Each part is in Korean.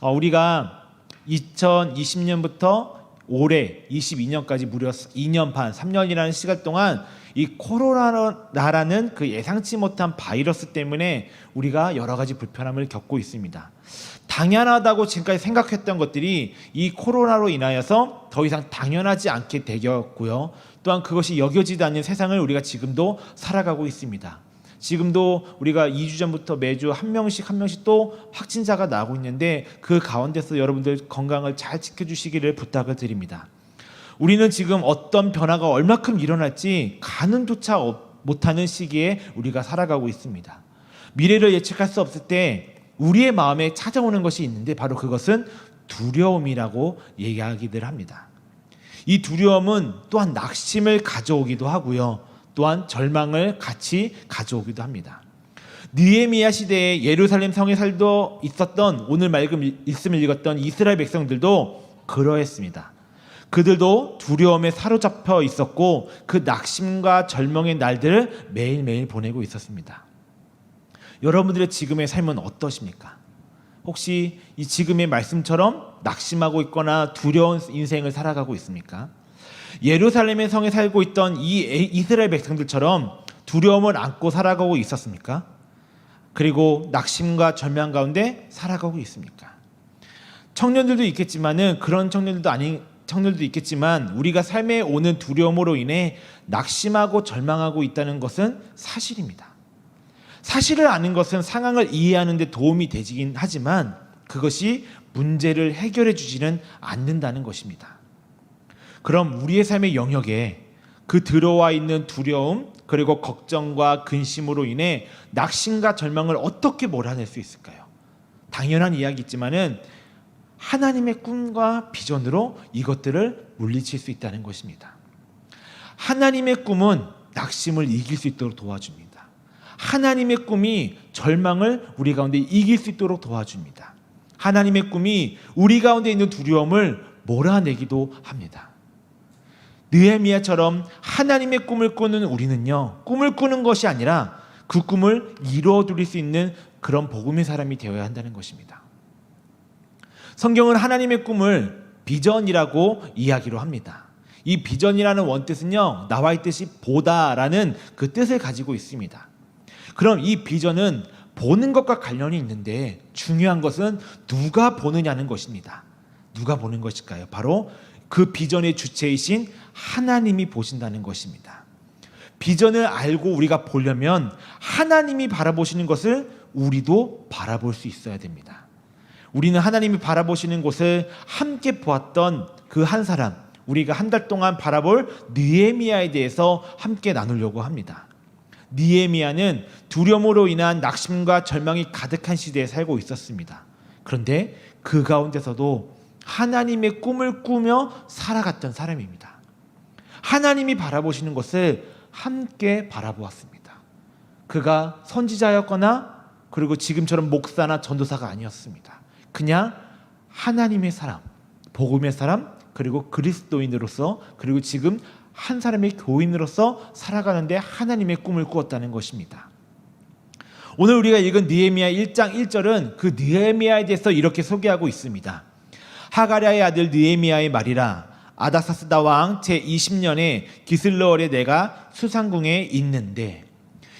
우리가 2020년부터 올해 22년까지 무려 2년 반, 3년이라는 시간 동안 이 코로나라는 그 예상치 못한 바이러스 때문에 우리가 여러 가지 불편함을 겪고 있습니다. 당연하다고 지금까지 생각했던 것들이 이 코로나로 인하여서 더 이상 당연하지 않게 되었고요. 또한 그것이 여겨지지 않는 세상을 우리가 지금도 살아가고 있습니다. 지금도 우리가 2주 전부터 매주 한 명씩 또 확진자가 나오고 있는데 그 가운데서 여러분들 건강을 잘 지켜주시기를 부탁을 드립니다. 우리는 지금 어떤 변화가 얼마큼 일어날지 가늠조차 못하는 시기에 우리가 살아가고 있습니다. 미래를 예측할 수 없을 때 우리의 마음에 찾아오는 것이 있는데 바로 그것은 두려움이라고 얘기하기들 합니다. 이 두려움은 또한 낙심을 가져오기도 하고요. 또한 절망을 같이 가져오기도 합니다. 느헤미야 시대에 예루살렘 성에 살도 있었던 오늘 말씀을 읽었던 이스라엘 백성들도 그러했습니다. 그들도 두려움에 사로잡혀 있었고 그 낙심과 절망의 날들을 매일매일 보내고 있었습니다. 여러분들의 지금의 삶은 어떠십니까? 혹시 이 지금의 말씀처럼 낙심하고 있거나 두려운 인생을 살아가고 있습니까? 예루살렘의 성에 살고 있던 이 이스라엘 백성들처럼 두려움을 안고 살아가고 있었습니까? 그리고 낙심과 절망 가운데 살아가고 있습니까? 청년들도 있겠지만은 그런 청년들도 아닌 청년들도 있겠지만 우리가 삶에 오는 두려움으로 인해 낙심하고 절망하고 있다는 것은 사실입니다. 사실을 아는 것은 상황을 이해하는 데 도움이 되긴 하지만 그것이 문제를 해결해 주지는 않는다는 것입니다. 그럼 우리의 삶의 영역에 그 들어와 있는 두려움 그리고 걱정과 근심으로 인해 낙심과 절망을 어떻게 몰아낼 수 있을까요? 당연한 이야기있지만은 하나님의 꿈과 비전으로 이것들을 물리칠 수 있다는 것입니다. 하나님의 꿈은 낙심을 이길 수 있도록 도와줍니다. 하나님의 꿈이 절망을 우리 가운데 이길 수 있도록 도와줍니다. 하나님의 꿈이 우리 가운데 있는 두려움을 몰아내기도 합니다. 느헤미야처럼 하나님의 꿈을 꾸는 우리는요, 꿈을 꾸는 것이 아니라 그 꿈을 이루어드릴 수 있는 그런 복음의 사람이 되어야 한다는 것입니다. 성경은 하나님의 꿈을 비전이라고 이야기로 합니다. 이 비전이라는 원뜻은요, 나와 있듯이 보다라는 그 뜻을 가지고 있습니다. 그럼 이 비전은 보는 것과 관련이 있는데 중요한 것은 누가 보느냐는 것입니다. 누가 보는 것일까요? 바로 그 비전의 주체이신 하나님이 보신다는 것입니다. 비전을 알고 우리가 보려면 하나님이 바라보시는 것을 우리도 바라볼 수 있어야 됩니다. 우리는 하나님이 바라보시는 곳을 함께 보았던 그 한 사람, 우리가 한 달 동안 바라볼 느헤미야에 대해서 함께 나누려고 합니다. 느헤미야는 두려움으로 인한 낙심과 절망이 가득한 시대에 살고 있었습니다. 그런데 그 가운데서도 하나님의 꿈을 꾸며 살아갔던 사람입니다. 하나님이 바라보시는 것을 함께 바라보았습니다. 그가 선지자였거나 그리고 지금처럼 목사나 전도사가 아니었습니다. 그냥 하나님의 사람, 복음의 사람, 그리고 그리스도인으로서 그리고 지금 한 사람의 교인으로서 살아가는데 하나님의 꿈을 꾸었다는 것입니다. 오늘 우리가 읽은 느헤미야 1장 1절은 그 느헤미야에 대해서 이렇게 소개하고 있습니다. 하가랴의 아들 느헤미야의 말이라 아닥사스다 왕 제20년에 기슬러월에 내가 수상궁에 있는데,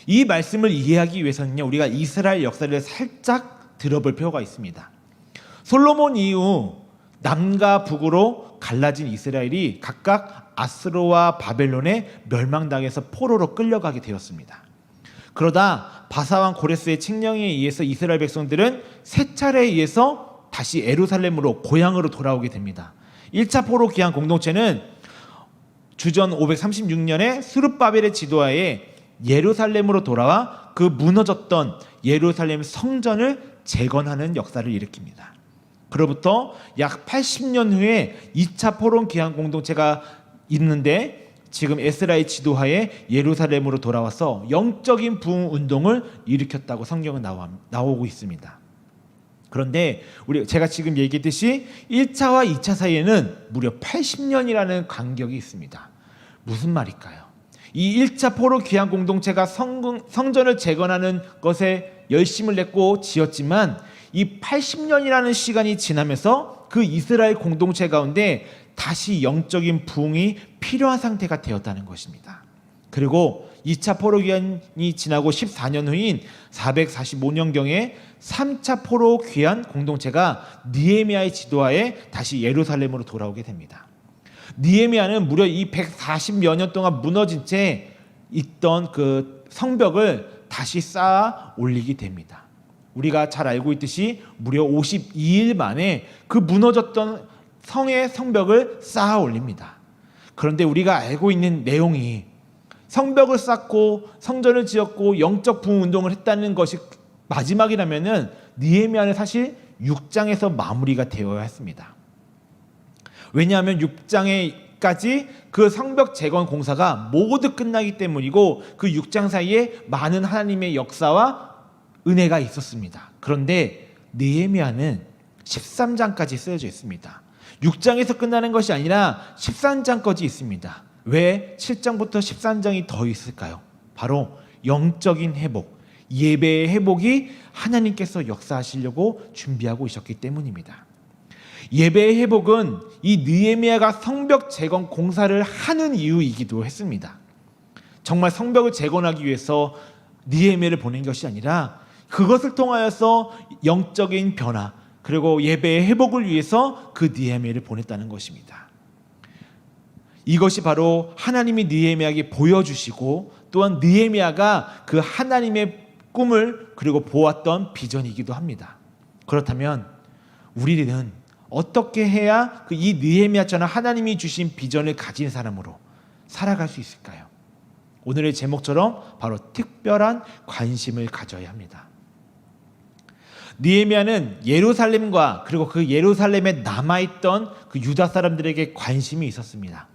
이 말씀을 이해하기 위해서는요, 우리가 이스라엘 역사를 살짝 들어볼 필요가 있습니다. 솔로몬 이후 남과 북으로 갈라진 이스라엘이 각각 아스로와 바벨론에 멸망당해서 포로로 끌려가게 되었습니다. 그러다 바사왕 고레스의 칙령에 의해서 이스라엘 백성들은 세 차례에 의해서 다시 예루살렘으로 고향으로 돌아오게 됩니다. 1차 포로 귀환 공동체는 주전 536년에 스룹바벨의 지도하에 예루살렘으로 돌아와 그 무너졌던 예루살렘 성전을 재건하는 역사를 일으킵니다. 그로부터 약 80년 후에 2차 포로 귀환 공동체가 있는데 지금 에스라의 지도하에 예루살렘으로 돌아와서 영적인 부흥 운동을 일으켰다고 성경은 나오고 있습니다. 그런데 제가 지금 얘기했듯이 1차와 2차 사이에는 무려 80년이라는 간격이 있습니다. 무슨 말일까요? 이 1차 포로 귀환 공동체가 성전을 재건하는 것에 열심을 냈고 지었지만 이 80년이라는 시간이 지나면서 그 이스라엘 공동체 가운데 다시 영적인 부흥이 필요한 상태가 되었다는 것입니다. 그리고 2차 포로 기한이 지나고 14년 후인 445년경에 3차 포로 귀환 공동체가 느헤미야의 지도하에 다시 예루살렘으로 돌아오게 됩니다. 느헤미야는 무려 이 140여 년 동안 무너진 채 있던 그 성벽을 다시 쌓아 올리게 됩니다. 우리가 잘 알고 있듯이 무려 52일 만에 그 무너졌던 성의 성벽을 쌓아 올립니다. 그런데 우리가 알고 있는 내용이 성벽을 쌓고 성전을 지었고 영적 부흥 운동을 했다는 것이 마지막이라면은 느헤미야는 사실 6장에서 마무리가 되어야 했습니다. 왜냐하면 6장에까지 그 성벽 재건 공사가 모두 끝나기 때문이고 그 6장 사이에 많은 하나님의 역사와 은혜가 있었습니다. 그런데 느헤미야는 13장까지 쓰여져 있습니다. 6장에서 끝나는 것이 아니라 13장까지 있습니다. 왜 7장부터 13장이 더 있을까요? 바로 영적인 회복, 예배의 회복이 하나님께서 역사하시려고 준비하고 있었기 때문입니다. 예배의 회복은 이 느헤미야가 성벽 재건 공사를 하는 이유이기도 했습니다. 정말 성벽을 재건하기 위해서 느헤미야를 보낸 것이 아니라 그것을 통하여서 영적인 변화 그리고 예배의 회복을 위해서 그 느헤미야를 보냈다는 것입니다. 이것이 바로 하나님이 느헤미야에게 보여주시고 또한 느헤미야가 그 하나님의 꿈을 그리고 보았던 비전이기도 합니다. 그렇다면 우리는 어떻게 해야 이 느헤미야처럼 하나님이 주신 비전을 가진 사람으로 살아갈 수 있을까요? 오늘의 제목처럼 바로 특별한 관심을 가져야 합니다. 느헤미야는 예루살렘과 그리고 그 예루살렘에 남아있던 그 유다 사람들에게 관심이 있었습니다.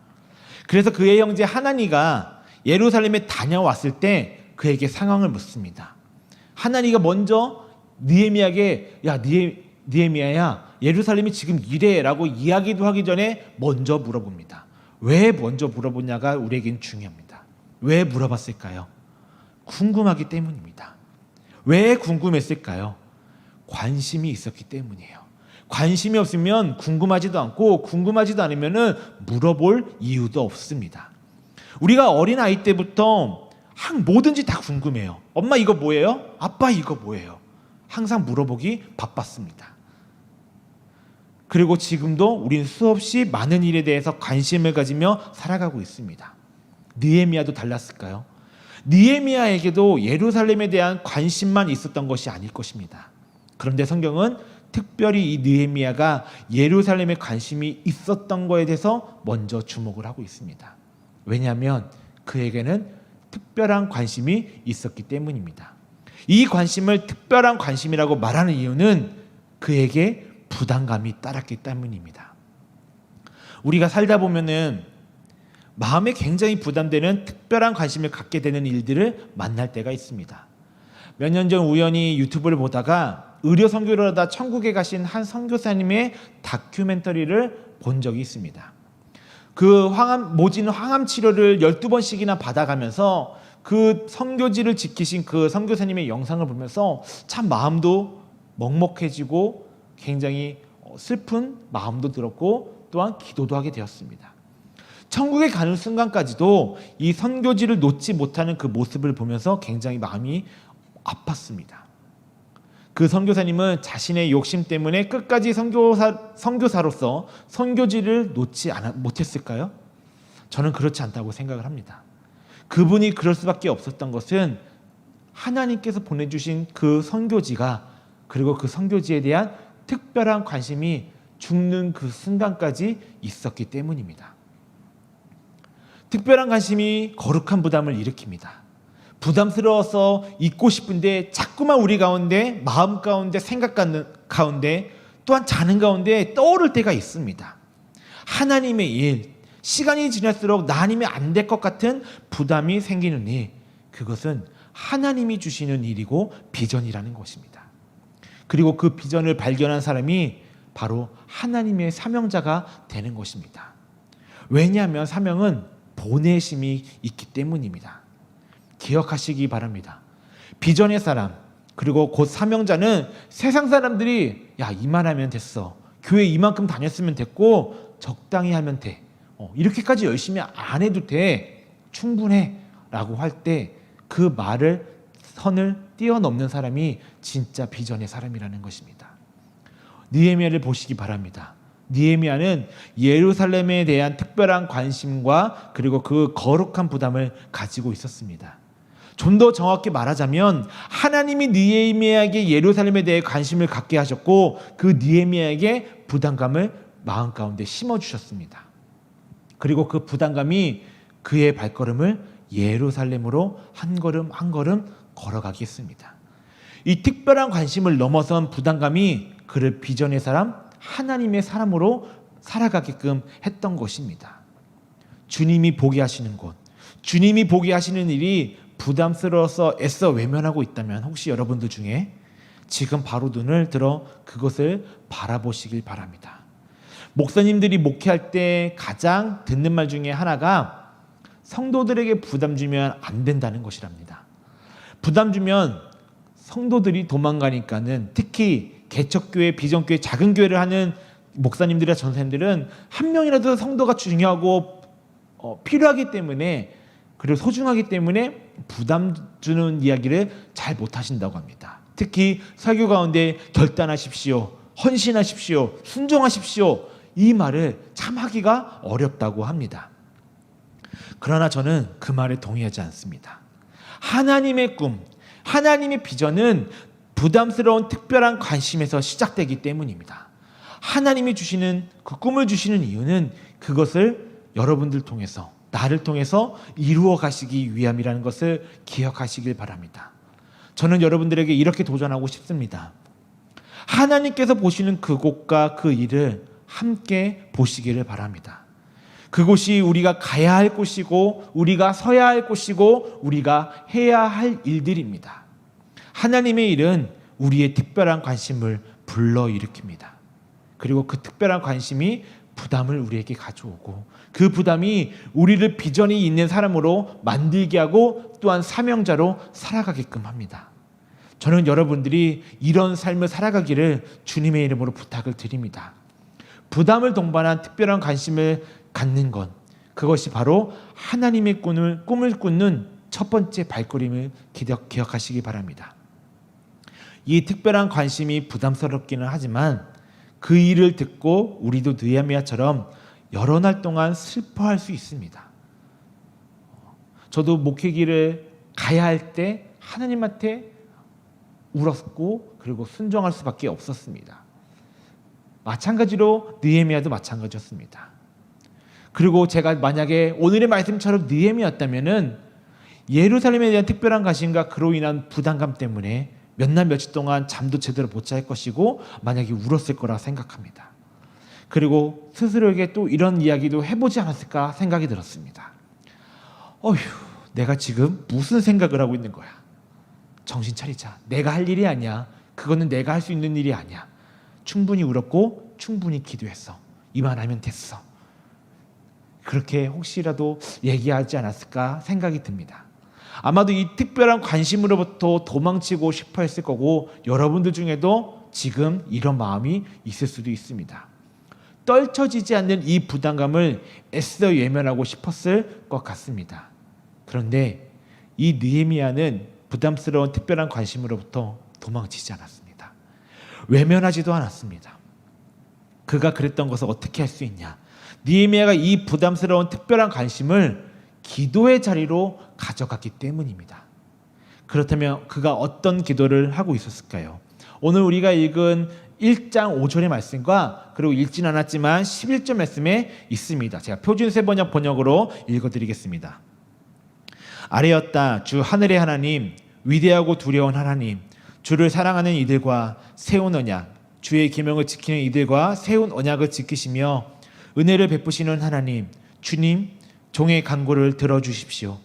그래서 그의 형제 하나니가 예루살렘에 다녀왔을 때 그에게 상황을 묻습니다. 하나니가 먼저 느헤미야에게 야 느헤미야야 예루살렘이 지금 이래라고 이야기도 하기 전에 먼저 물어봅니다. 왜 먼저 물어보냐가 우리에겐 중요합니다. 왜 물어봤을까요? 궁금하기 때문입니다. 왜 궁금했을까요? 관심이 있었기 때문이에요. 관심이 없으면 궁금하지도 않고 궁금하지도 않으면 물어볼 이유도 없습니다. 우리가 어린 아이 때부터 뭐든지 다 궁금해요. 엄마 이거 뭐예요? 아빠 이거 뭐예요? 항상 물어보기 바빴습니다. 그리고 지금도 우리는 수없이 많은 일에 대해서 관심을 가지며 살아가고 있습니다. 느헤미야도 달랐을까요? 느헤미야에게도 예루살렘에 대한 관심만 있었던 것이 아닐 것입니다. 그런데 성경은 특별히 이 느헤미야가 예루살렘에 관심이 있었던 것에 대해서 먼저 주목을 하고 있습니다. 왜냐하면 그에게는 특별한 관심이 있었기 때문입니다. 이 관심을 특별한 관심이라고 말하는 이유는 그에게 부담감이 따랐기 때문입니다. 우리가 살다 보면은 마음에 굉장히 부담되는 특별한 관심을 갖게 되는 일들을 만날 때가 있습니다. 몇 년 전 우연히 유튜브를 보다가 의료 선교를 하다 천국에 가신 한 선교사님의 다큐멘터리를 본 적이 있습니다. 그 모진 항암 치료를 12번씩이나 받아가면서 그 선교지를 지키신 그 선교사님의 영상을 보면서 참 마음도 먹먹해지고 굉장히 슬픈 마음도 들었고 또한 기도도 하게 되었습니다. 천국에 가는 순간까지도 이 선교지를 놓지 못하는 그 모습을 보면서 굉장히 마음이 아팠습니다. 그 선교사님은 자신의 욕심 때문에 끝까지 선교사로서 선교지를 놓지 못했을까요? 저는 그렇지 않다고 생각을 합니다. 그분이 그럴 수밖에 없었던 것은 하나님께서 보내주신 그 선교지가 그리고 그 선교지에 대한 특별한 관심이 죽는 그 순간까지 있었기 때문입니다. 특별한 관심이 거룩한 부담을 일으킵니다. 부담스러워서 잊고 싶은데 자꾸만 우리 가운데 마음 가운데 생각 가운데 또한 자는 가운데 떠오를 때가 있습니다. 하나님의 일, 시간이 지날수록 나 아니면 안 될 것 같은 부담이 생기는 일, 그것은 하나님이 주시는 일이고 비전이라는 것입니다. 그리고 그 비전을 발견한 사람이 바로 하나님의 사명자가 되는 것입니다. 왜냐하면 사명은 보내심이 있기 때문입니다. 기억하시기 바랍니다. 비전의 사람, 그리고 곧 사명자는 세상 사람들이 야, 이만하면 됐어. 교회 이만큼 다녔으면 됐고 적당히 하면 돼. 이렇게까지 열심히 안 해도 돼. 충분해. 라고 할 때 그 말을 선을 뛰어넘는 사람이 진짜 비전의 사람이라는 것입니다. 느헤미야를 보시기 바랍니다. 느헤미야는 예루살렘에 대한 특별한 관심과 그리고 그 거룩한 부담을 가지고 있었습니다. 좀 더 정확히 말하자면 하나님이 느헤미야에게 예루살렘에 대해 관심을 갖게 하셨고 그 느헤미야에게 부담감을 마음 가운데 심어주셨습니다. 그리고 그 부담감이 그의 발걸음을 예루살렘으로 한 걸음 한 걸음 걸어가게 했습니다. 이 특별한 관심을 넘어선 부담감이 그를 비전의 사람, 하나님의 사람으로 살아가게끔 했던 것입니다. 주님이 보게 하시는 곳, 주님이 보게 하시는 일이 부담스러워서 애써 외면하고 있다면 혹시 여러분들 중에 지금 바로 눈을 들어 그것을 바라보시길 바랍니다. 목사님들이 목회할 때 가장 듣는 말 중에 하나가 성도들에게 부담 주면 안 된다는 것이랍니다. 부담 주면 성도들이 도망가니까는 특히 개척교회, 비전교회, 작은 교회를 하는 목사님들이나 전사님들은 한 명이라도 성도가 중요하고 필요하기 때문에 그리고 소중하기 때문에 부담 주는 이야기를 잘 못하신다고 합니다. 특히 설교 가운데 결단하십시오, 헌신하십시오, 순종하십시오 이 말을 참 하기가 어렵다고 합니다. 그러나 저는 그 말에 동의하지 않습니다. 하나님의 꿈, 하나님의 비전은 부담스러운 특별한 관심에서 시작되기 때문입니다. 하나님이 주시는 그 꿈을 주시는 이유는 그것을 여러분들 통해서 나를 통해서 이루어 가시기 위함이라는 것을 기억하시길 바랍니다. 저는 여러분들에게 이렇게 도전하고 싶습니다. 하나님께서 보시는 그곳과 그 일을 함께 보시기를 바랍니다. 그곳이 우리가 가야 할 곳이고 우리가 서야 할 곳이고 우리가 해야 할 일들입니다. 하나님의 일은 우리의 특별한 관심을 불러일으킵니다. 그리고 그 특별한 관심이 부담을 우리에게 가져오고 그 부담이 우리를 비전이 있는 사람으로 만들게 하고 또한 사명자로 살아가게끔 합니다. 저는 여러분들이 이런 삶을 살아가기를 주님의 이름으로 부탁을 드립니다. 부담을 동반한 특별한 관심을 갖는 것, 그것이 바로 하나님의 꿈을 꾸는 첫 번째 발걸음을 기억하시기 바랍니다. 이 특별한 관심이 부담스럽기는 하지만 그 일을 듣고 우리도 느헤미야처럼 여러 날 동안 슬퍼할 수 있습니다. 저도 목회길을 가야 할 때 하나님한테 울었고 그리고 순종할 수밖에 없었습니다. 마찬가지로 느헤미야도 마찬가지였습니다. 그리고 제가 만약에 오늘의 말씀처럼 느헤미야였다면은 예루살렘에 대한 특별한 관심과 그로 인한 부담감 때문에 몇 날 며칠 동안 잠도 제대로 못 잘 것이고 만약에 울었을 거라 생각합니다. 그리고 스스로에게 또 이런 이야기도 해보지 않았을까 생각이 들었습니다. 어휴, 내가 지금 무슨 생각을 하고 있는 거야. 정신 차리자. 내가 할 일이 아니야. 그거는 내가 할 수 있는 일이 아니야. 충분히 울었고 충분히 기도했어. 이만하면 됐어. 그렇게 혹시라도 얘기하지 않았을까 생각이 듭니다. 아마도 이 특별한 관심으로부터 도망치고 싶어 했을 거고 여러분들 중에도 지금 이런 마음이 있을 수도 있습니다. 떨쳐지지 않는 이 부담감을 애써 외면하고 싶었을 것 같습니다. 그런데 이 느헤미야는 부담스러운 특별한 관심으로부터 도망치지 않았습니다. 외면하지도 않았습니다. 그가 그랬던 것을 어떻게 할 수 있냐? 느헤미야가 이 부담스러운 특별한 관심을 기도의 자리로 가져갔기 때문입니다. 그렇다면 그가 어떤 기도를 하고 있었을까요? 오늘 우리가 읽은 1장 5절의 말씀과 그리고 읽진 않았지만 11절 말씀에 있습니다. 제가 표준세 번역으로 읽어드리겠습니다. 아뢰었다. 주 하늘의 하나님, 위대하고 두려운 하나님, 주를 사랑하는 이들과 세운 언약, 주의 계명을 지키는 이들과 세운 언약을 지키시며 은혜를 베푸시는 하나님, 주님, 종의 간구를 들어주십시오.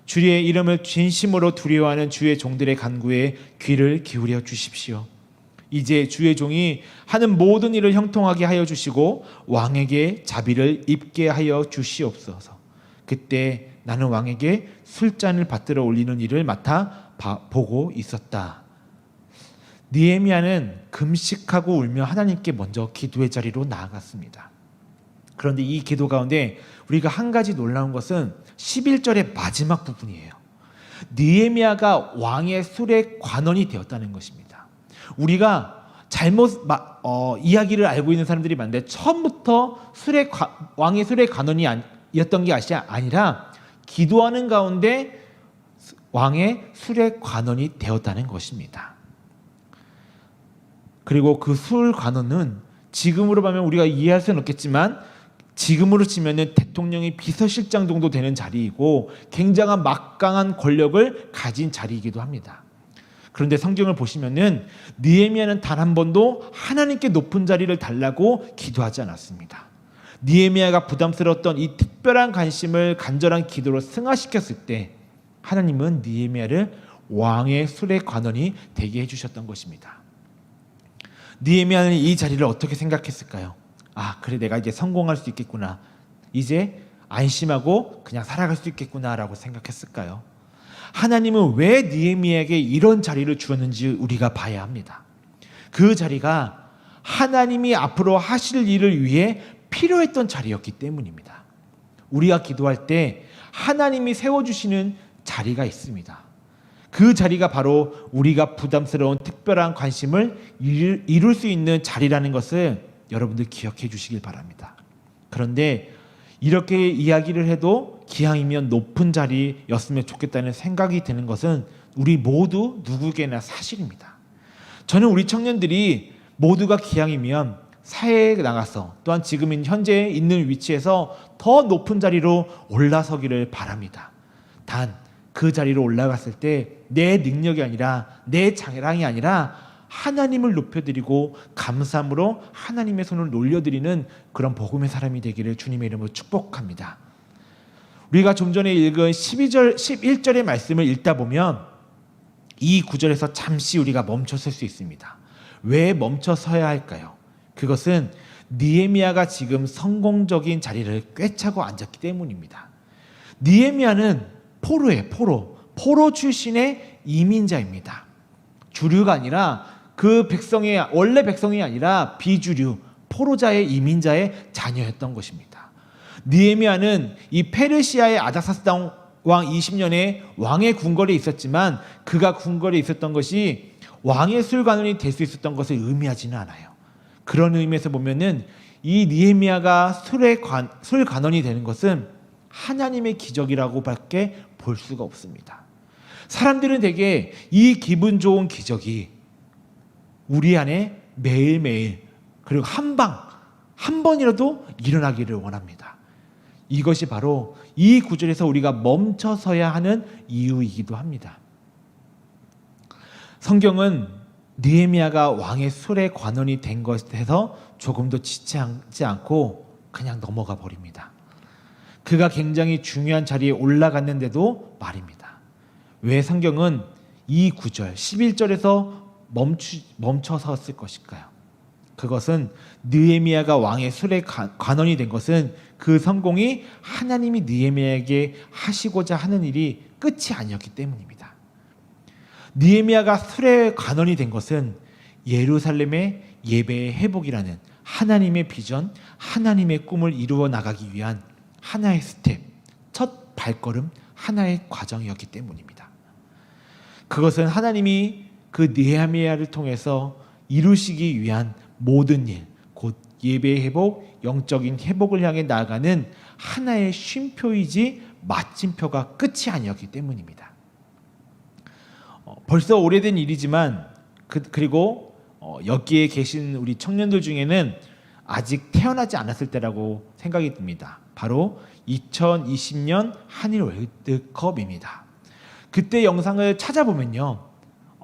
주의 이름을 진심으로 두려워하는 주의 종들의 간구에 귀를 기울여 주십시오. 이제 주의 종이 하는 모든 일을 형통하게 하여 주시고 왕에게 자비를 입게 하여 주시옵소서. 그때 나는 왕에게 술잔을 받들어 올리는 일을 맡아 보고 있었다. 느헤미야는 금식하고 울며 하나님께 먼저 기도의 자리로 나아갔습니다. 그런데 이 기도 가운데 우리가 한 가지 놀라운 것은 11절의 마지막 부분이에요. 느헤미야가 왕의 술의 관원이 되었다는 것입니다. 우리가 잘못 이야기를 알고 있는 사람들이 많은데, 처음부터 왕의 술의 관원이었던 게 아니라 기도하는 가운데 왕의 술의 관원이 되었다는 것입니다. 그리고 그 술 관원은 지금으로 보면 우리가 이해할 수는 없겠지만, 지금으로 치면은 대통령의 비서실장 정도 되는 자리이고 굉장한 막강한 권력을 가진 자리이기도 합니다. 그런데 성경을 보시면은 느헤미야는 단 한 번도 하나님께 높은 자리를 달라고 기도하지 않았습니다. 느헤미야가 부담스러웠던 이 특별한 관심을 간절한 기도로 승화시켰을 때 하나님은 느헤미야를 왕의 술의 관원이 되게 해주셨던 것입니다. 느헤미야는 이 자리를 어떻게 생각했을까요? 그래, 내가 이제 성공할 수 있겠구나, 이제 안심하고 그냥 살아갈 수 있겠구나라고 생각했을까요? 하나님은 왜 느헤미야에게 이런 자리를 주었는지 우리가 봐야 합니다. 그 자리가 하나님이 앞으로 하실 일을 위해 필요했던 자리였기 때문입니다. 우리가 기도할 때 하나님이 세워주시는 자리가 있습니다. 그 자리가 바로 우리가 부담스러운 특별한 관심을 이룰 수 있는 자리라는 것을 여러분들 기억해 주시길 바랍니다. 그런데 이렇게 이야기를 해도 기왕이면 높은 자리였으면 좋겠다는 생각이 드는 것은 우리 모두 누구에게나 사실입니다. 저는 우리 청년들이 모두가 기왕이면 사회에 나가서, 또한 지금 현재 있는 위치에서 더 높은 자리로 올라서기를 바랍니다. 단 그 자리로 올라갔을 때 내 능력이 아니라, 내 자랑이 아니라 하나님을 높여드리고 감사함으로 하나님의 손을 놀려드리는 그런 복음의 사람이 되기를 주님의 이름으로 축복합니다. 우리가 좀 전에 읽은 11절의 말씀을 읽다 보면 이 구절에서 잠시 우리가 멈춰설 수 있습니다. 왜 멈춰서야 할까요? 그것은 느헤미야가 지금 성공적인 자리를 꿰차고 앉았기 때문입니다. 느헤미야는 포로 출신의 이민자입니다. 주류가 아니라 원래 백성이 아니라 비주류, 포로자의 이민자의 자녀였던 것입니다. 느헤미야는 이 페르시아의 아닥사스다 왕 20년에 왕의 궁궐에 있었지만, 그가 궁궐에 있었던 것이 왕의 술관원이 될 수 있었던 것을 의미하지는 않아요. 그런 의미에서 보면은 이 느헤미야가 술관원이 되는 것은 하나님의 기적이라고밖에 볼 수가 없습니다. 사람들은 대개 이 기분 좋은 기적이 우리 안에 매일매일, 그리고 한 번이라도 일어나기를 원합니다. 이것이 바로 이 구절에서 우리가 멈춰서야 하는 이유이기도 합니다. 성경은 느헤미야가 왕의 술의 관원이 된 것에서 조금도 지체하지 않고 그냥 넘어가 버립니다. 그가 굉장히 중요한 자리에 올라갔는데도 말입니다. 왜 성경은 이 구절 11절에서 멈춰섰을 것일까요? 그것은 느헤미야가 왕의 술의 관원이 된 것은 그 성공이 하나님이 느헤미야에게 하시고자 하는 일이 끝이 아니었기 때문입니다. 느헤미야가 술의 관원이 된 것은 예루살렘의 예배의 회복이라는 하나님의 비전, 하나님의 꿈을 이루어 나가기 위한 하나의 스텝, 첫 발걸음, 하나의 과정이었기 때문입니다. 그것은 하나님이 그 느헤미야를 통해서 이루시기 위한 모든 일, 곧 예배의 회복, 영적인 회복을 향해 나아가는 하나의 쉼표이지 마침표가 끝이 아니었기 때문입니다. 벌써 오래된 일이지만 그리고 여기에 계신 우리 청년들 중에는 아직 태어나지 않았을 때라고 생각이 듭니다. 바로 2020년 한일 월드컵입니다. 그때 영상을 찾아보면요,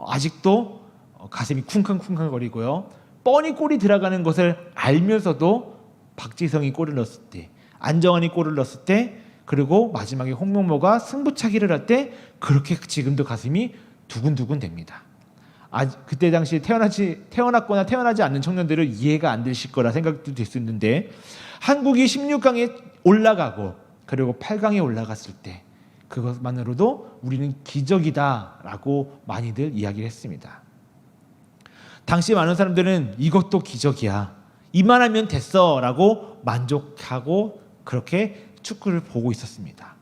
아직도 가슴이 쿵쾅쿵쾅거리고요, 뻔히 골이 들어가는 것을 알면서도 박지성이 골을 넣었을 때, 안정환이 골을 넣었을 때, 그리고 마지막에 홍명보가 승부차기를 할 때 그렇게 지금도 가슴이 두근두근 됩니다. 그때 당시 태어났거나 태어나지 않는 청년들은 이해가 안 되실 거라 생각도 될 수 있는데, 한국이 16강에 올라가고 그리고 8강에 올라갔을 때 그것만으로도 우리는 기적이다라고 많이들 이야기를 했습니다. 당시 많은 사람들은 이것도 기적이야, 이만하면 됐어 라고 만족하고 그렇게 축구를 보고 있었습니다.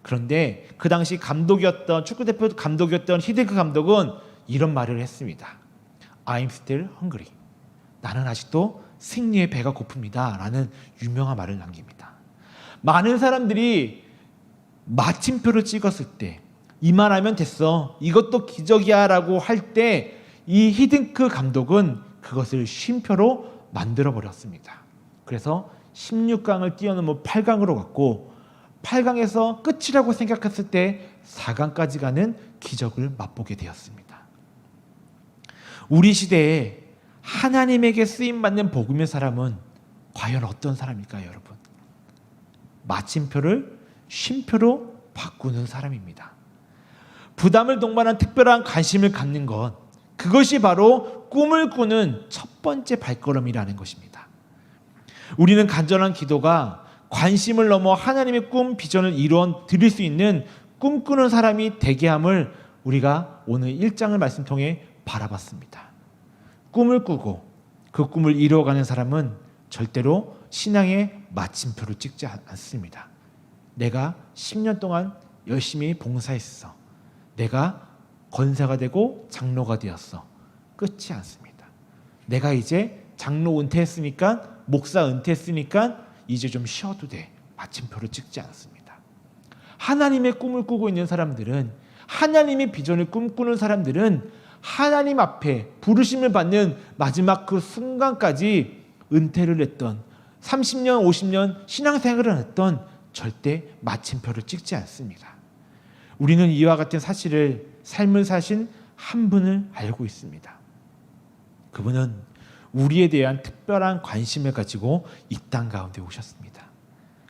그런데 그 당시 감독이었던, 축구대표 감독이었던 히딩크 감독은 이런 말을 했습니다. I'm still hungry. 나는 아직도 승리의 배가 고픕니다 라는 유명한 말을 남깁니다. 많은 사람들이 마침표를 찍었을 때, 이만하면 됐어, 이것도 기적이야 라고 할 때 이 히딩크 감독은 그것을 쉼표로 만들어 버렸습니다. 그래서 16강을 뛰어넘어 8강으로 갔고, 8강에서 끝이라고 생각했을 때 4강까지 가는 기적을 맛보게 되었습니다. 우리 시대에 하나님에게 쓰임받는 복음의 사람은 과연 어떤 사람일까요, 여러분? 마침표를 쉼표로 바꾸는 사람입니다. 부담을 동반한 특별한 관심을 갖는 것, 그것이 바로 꿈을 꾸는 첫 번째 발걸음이라는 것입니다. 우리는 간절한 기도가 관심을 넘어 하나님의 꿈, 비전을 이루어 드릴 수 있는 꿈꾸는 사람이 되게 함을 우리가 오늘 1장을 말씀 통해 바라봤습니다. 꿈을 꾸고 그 꿈을 이루어가는 사람은 절대로 신앙의 마침표를 찍지 않습니다. 내가 10년 동안 열심히 봉사했어, 내가 권사가 되고 장로가 되었어, 끝이 않습니다. 내가 이제 장로 은퇴했으니까, 목사 은퇴했으니까 이제 좀 쉬어도 돼, 마침표를 찍지 않습니다. 하나님의 꿈을 꾸고 있는 사람들은, 하나님의 비전을 꿈꾸는 사람들은 하나님 앞에 부르심을 받는 마지막 그 순간까지 은퇴를 했던, 30년 50년 신앙생활을 했던 절대 마침표를 찍지 않습니다. 우리는 이와 같은 사실을, 삶을 사신 한 분을 알고 있습니다. 그분은 우리에 대한 특별한 관심을 가지고 이 땅 가운데 오셨습니다.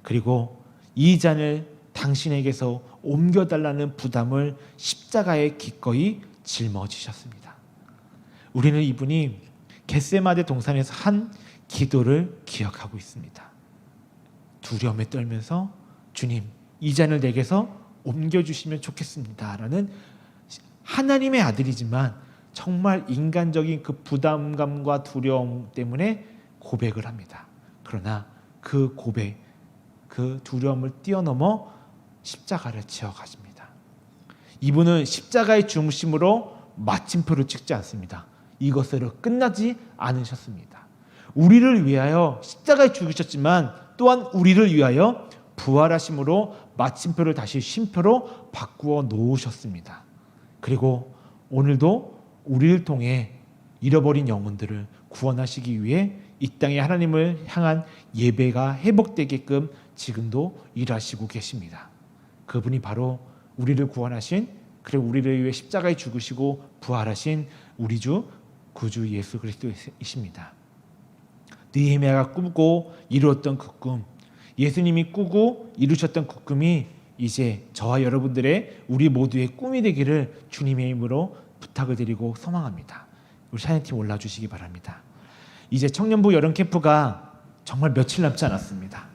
그리고 이 잔을 당신에게서 옮겨달라는 부담을 십자가에 기꺼이 짊어지셨습니다. 우리는 이분이 겟세마네 동산에서 한 기도를 기억하고 있습니다. 두려움에 떨면서 주님, 이 잔을 내게서 옮겨주시면 좋겠습니다 라는 하나님의 아들이지만 정말 인간적인 그 부담감과 두려움 때문에 고백을 합니다. 그러나 그 고백, 그 두려움을 뛰어넘어 십자가를 지어 가십니다. 이분은 십자가의 중심으로 마침표를 찍지 않습니다. 이것으로 끝나지 않으셨습니다. 우리를 위하여 십자가에 죽으셨지만 또한 우리를 위하여 부활하심으로 마침표를 다시 쉼표로 바꾸어 놓으셨습니다. 그리고 오늘도 우리를 통해 잃어버린 영혼들을 구원하시기 위해 이 땅에 하나님을 향한 예배가 회복되게끔 지금도 일하시고 계십니다. 그분이 바로 우리를 구원하신, 그리고 우리를 위해 십자가에 죽으시고 부활하신 우리 주 구주 예수 그리스도이십니다. 느헤미야가 꾸고 이루었던 그 꿈, 예수님이 꾸고 이루셨던 그 꿈이 이제 저와 여러분들의, 우리 모두의 꿈이 되기를 주님의 이름으로 부탁을 드리고 소망합니다. 우리 찬양팀 올라주시기 바랍니다. 이제 청년부 여름 캠프가 정말 며칠 남지 않았습니다.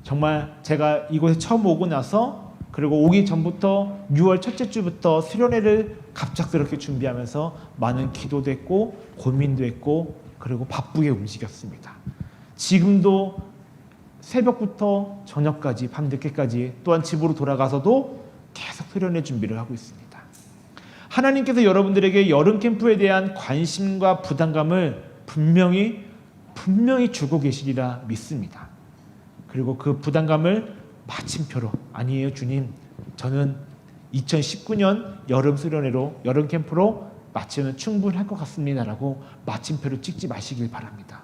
정말 제가 이곳에 처음 오고 나서, 그리고 오기 전부터 6월 첫째 주부터 수련회를 갑작스럽게 준비하면서 많은 기도도 했고 고민도 했고 그리고 바쁘게 움직였습니다. 지금도 새벽부터 저녁까지, 밤늦게까지, 또한 집으로 돌아가서도 계속 수련회 준비를 하고 있습니다. 하나님께서 여러분들에게 여름 캠프에 대한 관심과 부담감을 분명히 주고 계시리라 믿습니다. 그리고 그 부담감을 마침표로, 아니에요 주님, 저는 2019년 여름 수련회로, 여름 캠프로 마치면 충분할 것 같습니다 라고 마침표를 찍지 마시길 바랍니다.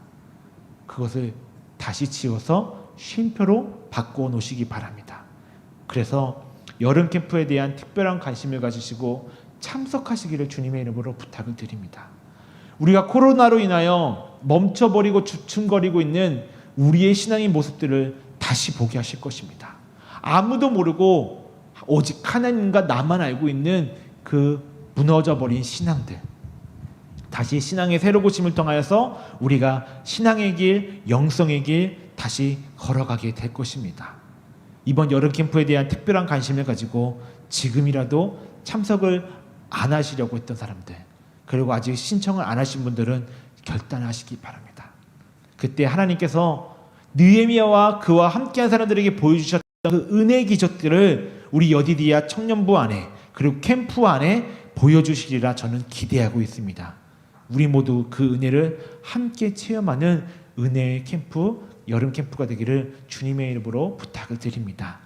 그것을 다시 지어서 쉼표로 바꾸어 놓으시기 바랍니다. 그래서 여름 캠프에 대한 특별한 관심을 가지시고 참석하시기를 주님의 이름으로 부탁을 드립니다. 우리가 코로나로 인하여 멈춰버리고 주춤거리고 있는 우리의 신앙의 모습들을 다시 보게 하실 것입니다. 아무도 모르고 오직 하나님과 나만 알고 있는 그 무너져버린 신앙들, 다시 신앙의 새로 고침을 통하여서 우리가 신앙의 길, 영성의 길 다시 걸어가게 될 것입니다. 이번 여름 캠프에 대한 특별한 관심을 가지고 지금이라도 참석을 안 하시려고 했던 사람들, 그리고 아직 신청을 안 하신 분들은 결단하시기 바랍니다. 그때 하나님께서 느헤미야와 그와 함께한 사람들에게 보여주셨던 그 은혜 기적들을 우리 여디디아 청년부 안에 그리고 캠프 안에 보여주시리라 저는 기대하고 있습니다. 우리 모두 그 은혜를 함께 체험하는 은혜의 캠프, 여름 캠프가 되기를 주님의 이름으로 부탁을 드립니다.